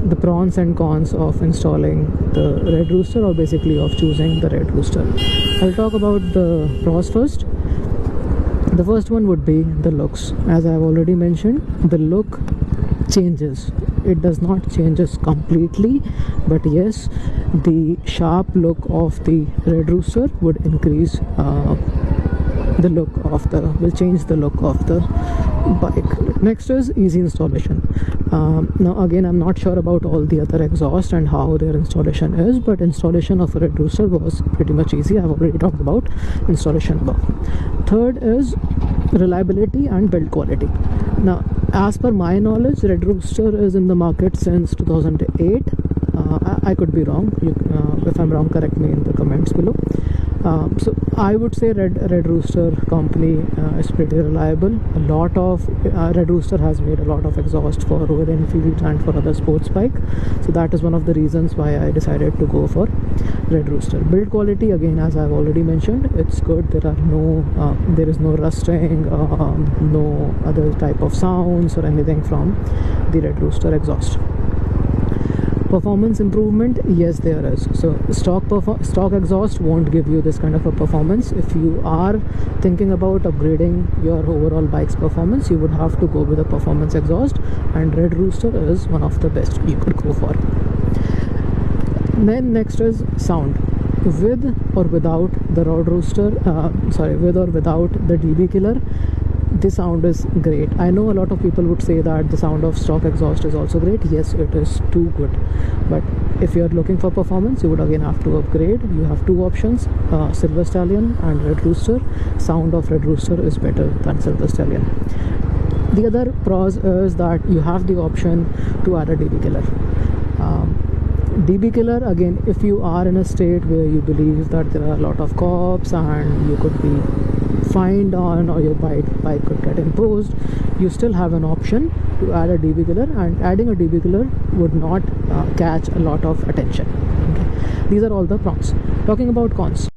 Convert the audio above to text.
the pros and cons of installing the Red Rooster, or basically of choosing the Red Rooster. I'll talk about the pros first. The first one would be the looks. As I've already mentioned, the look changes. It does not changes completely, but yes, the sharp look of the Red Rooster would increase will change the look of the bike. Next is easy installation. Now again, I'm not sure about all the other exhaust and how their installation is, but installation of a Red Rooster was pretty much easy. I've already talked about installation above. Third is reliability and build quality. Now, as per my knowledge, Red Rooster is in the market since 2008. I could be wrong. If I'm wrong, correct me in the comments below. So I would say Red Rooster company is pretty reliable. A lot of Red Rooster has made a lot of exhaust for Royal Enfield and for other sports bike, so that is one of the reasons why I decided to go for Red Rooster. Build quality, again, as I've already mentioned, it's good. There is no rusting, no other type of sounds or anything from the Red Rooster exhaust. Performance improvement, yes, there is. So stock exhaust won't give you this kind of a performance. If you are thinking about upgrading your overall bike's performance, you would have to go with a performance exhaust, and Red Rooster is one of the best you could go for. Then next is sound. With or without the Red Rooster, with or without the DB killer, the sound is great. I know a lot of people would say that the sound of stock exhaust is also great. Yes, it is too good, but if you're looking for performance, you would again have to upgrade. You have two options, Silver Stallion and Red Rooster. Sound of Red Rooster is better than Silver Stallion. The other pros is that you have the option to add a DB killer. DB killer, again, if you are in a state where you believe that there are a lot of cops and you could be fined on, or your bike could get imposed, you still have an option to add a DB killer, and adding a DB killer would not catch a lot of attention. Okay. These are all the pros. Talking about cons.